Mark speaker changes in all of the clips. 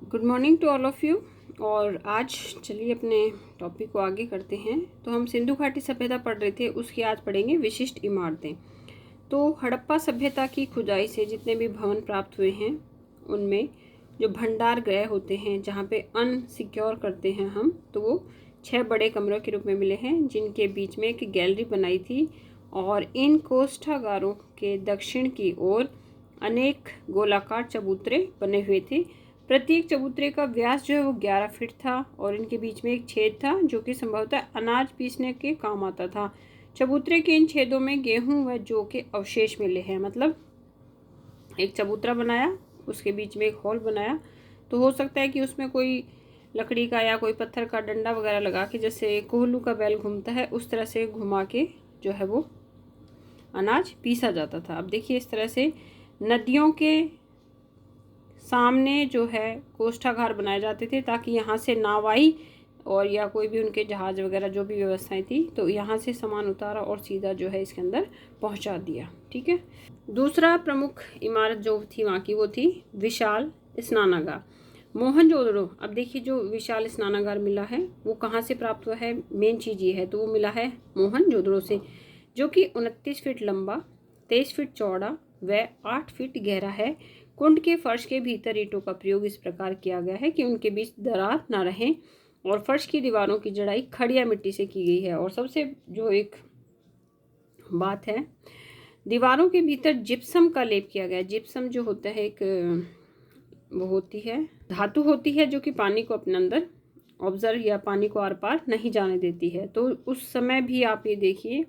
Speaker 1: Good morning to all of you. और आज चलिए अपने टॉपिक को आगे करते हैं। तो हम सिंधु घाटी सभ्यता पढ़ रहे थे, उसकी आज पढ़ेंगे विशिष्ट इमारतें। तो हड़प्पा सभ्यता की खुदाई से जितने भी भवन प्राप्त हुए हैं उनमें जो भंडार गृह होते हैं जहाँ पे अन्न सिक्योर करते हैं हम, तो वो 6 बड़े कमरों के रूप में मिले हैं, जिनके बीच में एक गैलरी बनाई थी। और इन कोष्ठागारों के दक्षिण की ओर अनेक गोलाकार चबूतरे बने हुए थे। प्रत्येक चबूतरे का व्यास जो है वो 11 फीट था और इनके बीच में एक छेद था जो कि संभवतः अनाज पीसने के काम आता था। चबूतरे के इन छेदों में गेहूं व जौ के अवशेष मिले हैं। मतलब एक चबूतरा बनाया, उसके बीच में एक हॉल बनाया, तो हो सकता है कि उसमें कोई लकड़ी का या कोई पत्थर का डंडा वगैरह लगा के, जैसे कोहलू का बैल घूमता है उस तरह से घुमा के जो है वो अनाज पीसा जाता था। अब देखिए इस तरह से नदियों के सामने जो है कोष्ठागार बनाए जाते थे ताकि यहाँ से नावाई और या कोई भी उनके जहाज वगैरह जो भी व्यवस्थाएं थी, तो यहाँ से सामान उतारा और सीधा जो है इसके अंदर पहुँचा दिया। ठीक है। दूसरा प्रमुख इमारत जो थी वहाँ की वो थी विशाल स्नानागार, मोहनजोदड़ो। अब देखिए जो विशाल स्नानागार मिला है वो कहाँ से प्राप्त हुआ है, मेन चीज़ ये है, तो वो मिला है मोहनजोदड़ो से, जो कि 29 फीट लंबा, 23 फीट चौड़ा व 8 फीट गहरा है। कुंड के फर्श के भीतर ईंटों का प्रयोग इस प्रकार किया गया है कि उनके बीच दरार न रहे और फर्श की दीवारों की जड़ाई खड़िया मिट्टी से की गई है। और सबसे जो एक बात है, दीवारों के भीतर जिप्सम का लेप किया गया है। जिप्सम जो होता है एक वो होती है धातु होती है जो कि पानी को अपने अंदर ऑब्जर्व या पानी को आर पार नहीं जाने देती है। तो उस समय भी आप ये देखिए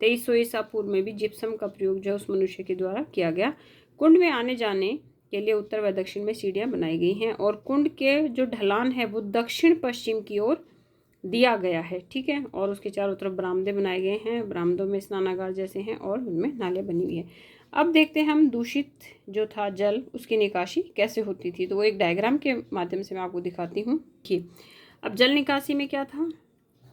Speaker 1: 2300 ईसा पूर्व में भी जिप्सम का प्रयोग जो है उस मनुष्य के द्वारा किया गया। कुंड में आने जाने के लिए उत्तर व दक्षिण में सीढ़ियां बनाई गई हैं और कुंड के जो ढलान है वो दक्षिण पश्चिम की ओर दिया गया है। ठीक है। और उसके चारों तरफ बरामदे बनाए गए हैं, बरामदों में स्नानागार जैसे हैं और उनमें नाले बनी हुई है। अब देखते हैं हम दूषित जो था जल, उसकी निकासी कैसे होती थी। तो वो एक डायग्राम के माध्यम से मैं आपको दिखाती हूँ कि अब जल निकासी में क्या था,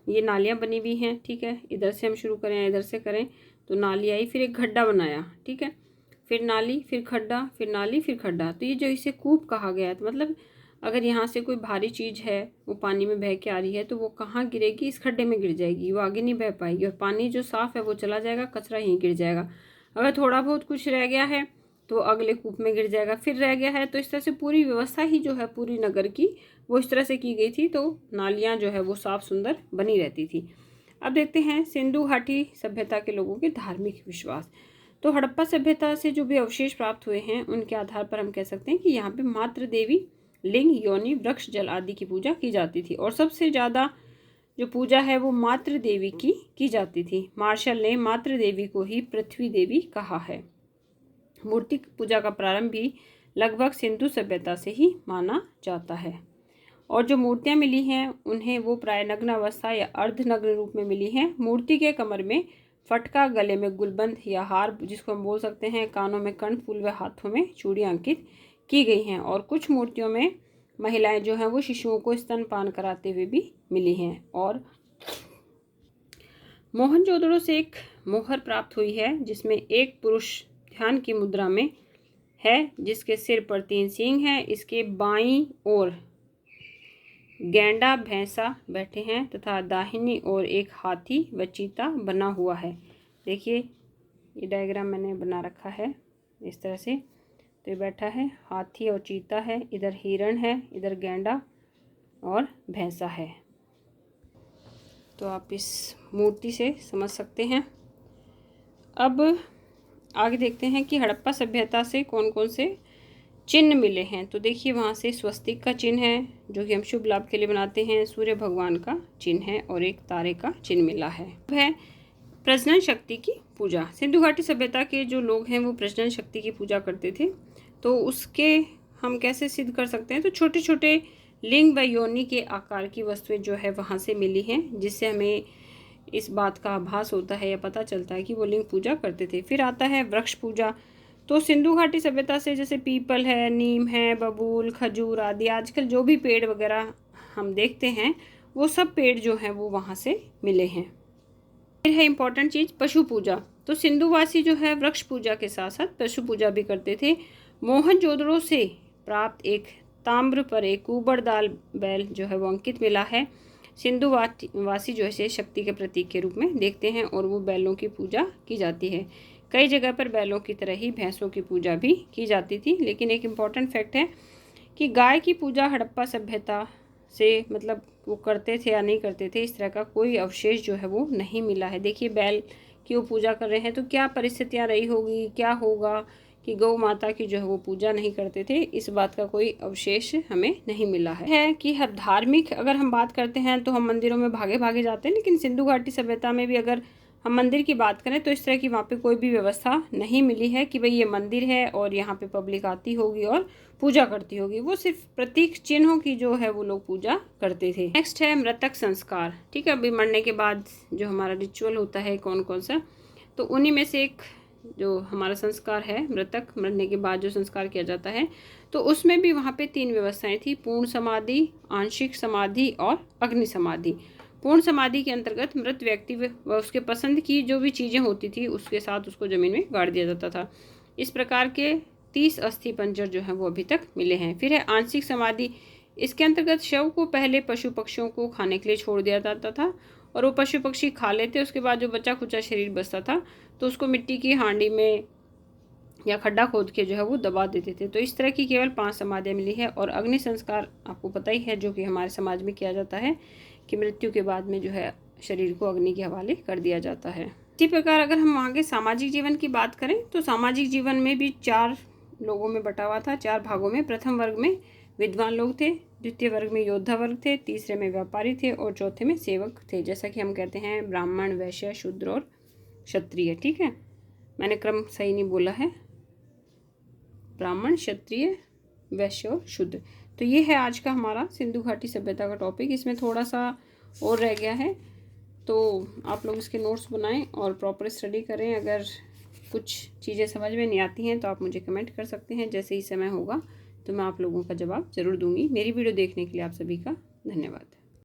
Speaker 1: ये नालियाँ बनी हुई हैं। ठीक है। इधर से हम शुरू करें, इधर से करें तो नाली आई, फिर एक गड्ढा बनाया। ठीक है। फिर नाली, फिर खड्डा, फिर नाली, फिर खड्डा। तो ये जो इसे कूप कहा गया है, तो मतलब अगर यहाँ से कोई भारी चीज़ है वो पानी में बह के आ रही है तो वो कहाँ गिरेगी, इस खड्डे में गिर जाएगी, वो आगे नहीं बह पाएगी और पानी जो साफ़ है वो चला जाएगा, कचरा यहीं गिर जाएगा। अगर थोड़ा बहुत कुछ रह गया है तो अगले कूप में गिर जाएगा, फिर रह गया है। तो इस तरह से पूरी व्यवस्था ही जो है पूरी नगर की वो इस तरह से की गई थी, तो नालियाँ जो है वो साफ़ सुंदर बनी रहती थी। अब देखते हैं सिंधु घाटी सभ्यता के लोगों के धार्मिक विश्वास। तो हड़प्पा सभ्यता से जो भी अवशेष प्राप्त हुए हैं उनके आधार पर हम कह सकते हैं कि यहाँ पे मातृ देवी, लिंग, योनि, वृक्ष, जल आदि की पूजा की जाती थी और सबसे ज़्यादा जो पूजा है वो मातृ देवी की जाती थी। मार्शल ने मातृ देवी को ही पृथ्वी देवी कहा है। मूर्ति पूजा का प्रारंभ भी लगभग सिंधु सभ्यता से ही माना जाता है और जो मूर्तियाँ मिली हैं उन्हें वो प्राय नग्न अवस्था या अर्धनग्न रूप में मिली हैं। मूर्ति के कमर में फटका, गले में गुलबंद या हार जिसको हम बोल सकते हैं, कानों में कर्णफूल व हाथों में चूड़ियाँ अंकित की गई हैं। और कुछ मूर्तियों में महिलाएं जो हैं वो शिशुओं को स्तनपान कराते हुए भी मिली हैं। और मोहनजोदड़ो से एक मोहर प्राप्त हुई है जिसमें एक पुरुष ध्यान की मुद्रा में है, जिसके सिर पर 3 सींग हैं। इसके बाईं ओर गैंडा भैंसा बैठे हैं तथा दाहिनी ओर एक हाथी व चीता बना हुआ है। देखिए ये डायग्राम मैंने बना रखा है इस तरह से। तो ये बैठा है, हाथी और चीता है, इधर हिरण है, इधर गैंडा और भैंसा है। तो आप इस मूर्ति से समझ सकते हैं। अब आगे देखते हैं कि हड़प्पा सभ्यता से कौन कौन से चिन्ह मिले हैं। तो देखिए वहाँ से स्वस्तिक का चिन्ह है जो कि हम शुभ लाभ के लिए बनाते हैं, सूर्य भगवान का चिन्ह है और एक तारे का चिन्ह मिला है। प्रजनन शक्ति की पूजा। सिंधु घाटी सभ्यता के जो लोग हैं वो प्रजनन शक्ति की पूजा करते थे। तो उसके हम कैसे सिद्ध कर सकते हैं, तो छोटे छोटे लिंग व योनि के आकार की वस्तुएं जो है वहाँ से मिली हैं, जिससे हमें इस बात का आभास होता है या पता चलता है कि वो लिंग पूजा करते थे। फिर आता है वृक्ष पूजा। तो सिंधु घाटी सभ्यता से जैसे पीपल है, नीम है, बबूल, खजूर आदि आजकल जो भी पेड़ वगैरह हम देखते हैं वो सब पेड़ जो हैं वो वहाँ से मिले हैं। फिर है इम्पॉर्टेंट चीज़ पशु पूजा। तो सिंधुवासी जो है वृक्ष पूजा के साथ साथ पशु पूजा भी करते थे। मोहनजोदड़ो से प्राप्त एक ताम्र पर एक ऊबड़दाल बैल जो है वो अंकित मिला है। सिंधु वासी जो है इसे शक्ति के प्रतीक के रूप में देखते हैं और वो बैलों की पूजा की जाती है। कई जगह पर बैलों की तरह ही भैंसों की पूजा भी की जाती थी। लेकिन एक इम्पॉर्टेंट फैक्ट है कि गाय की पूजा हड़प्पा सभ्यता से मतलब वो करते थे या नहीं करते थे, इस तरह का कोई अवशेष जो है वो नहीं मिला है। देखिए बैल की वो पूजा कर रहे हैं तो क्या परिस्थितियाँ रही होगी, क्या होगा कि गौ माता की जो है वो पूजा नहीं करते थे, इस बात का कोई अवशेष हमें नहीं मिला है कि हर धार्मिक अगर हम बात करते हैं तो हम मंदिरों में भागे भागे जाते हैं, लेकिन सिंधु घाटी सभ्यता में भी अगर हम मंदिर की बात करें तो इस तरह की वहाँ पे कोई भी व्यवस्था नहीं मिली है कि भाई ये मंदिर है और यहाँ पे पब्लिक आती होगी और पूजा करती होगी। वो सिर्फ प्रतीक चिन्हों की जो है वो लोग पूजा करते थे। नेक्स्ट है मृतक संस्कार। ठीक है, अभी मरने के बाद जो हमारा रिचुअल होता है कौन कौन सा, तो उन्हीं में से एक जो हमारा संस्कार है, मृतक मरने के बाद जो संस्कार किया जाता है, तो उसमें भी वहाँ पे 3 व्यवस्थाएं थी, पूर्ण समाधि, आंशिक समाधि और अग्नि समाधि। पूर्ण समाधि के अंतर्गत मृत व्यक्ति व उसके पसंद की जो भी चीज़ें होती थी उसके साथ उसको ज़मीन में गाड़ दिया जाता था। इस प्रकार के 30 अस्थि पंजर जो हैं वो अभी तक मिले हैं। फिर है आंशिक समाधि। इसके अंतर्गत शव को पहले पशु पक्षियों को खाने के लिए छोड़ दिया जाता था और वो पशु पक्षी खा लेते, उसके बाद जो बचा खुचा शरीर बचता था तो उसको मिट्टी की हांडी में या खड्डा खोद के जो है वो दबा देते थे। तो इस तरह की केवल 5 समाधियाँ मिली है। और अग्नि संस्कार आपको पता ही है जो कि हमारे समाज में किया जाता है कि मृत्यु के बाद में जो है शरीर को अग्नि के हवाले कर दिया जाता है। इसी प्रकार अगर हम वहाँ के सामाजिक जीवन की बात करें तो सामाजिक जीवन में भी 4 लोगों में बटा हुआ था, 4 भागों में। प्रथम वर्ग में विद्वान लोग थे, द्वितीय वर्ग में योद्धा वर्ग थे, तीसरे में व्यापारी थे और चौथे में सेवक थे। जैसा कि हम कहते हैं ब्राह्मण, वैश्य, शूद्र और क्षत्रिय। ठीक है, मैंने क्रम सही नहीं बोला है, ब्राह्मण, क्षत्रिय, वैश्य और शूद्र। तो ये है आज का हमारा सिंधु घाटी सभ्यता का टॉपिक। इसमें थोड़ा सा और रह गया है तो आप लोग इसके नोट्स बनाएं और प्रॉपर स्टडी करें। अगर कुछ चीज़ें समझ में नहीं आती हैं तो आप मुझे कमेंट कर सकते हैं। जैसे ही समय होगा तो मैं आप लोगों का जवाब ज़रूर दूंगी। मेरी वीडियो देखने के लिए आप सभी का धन्यवाद।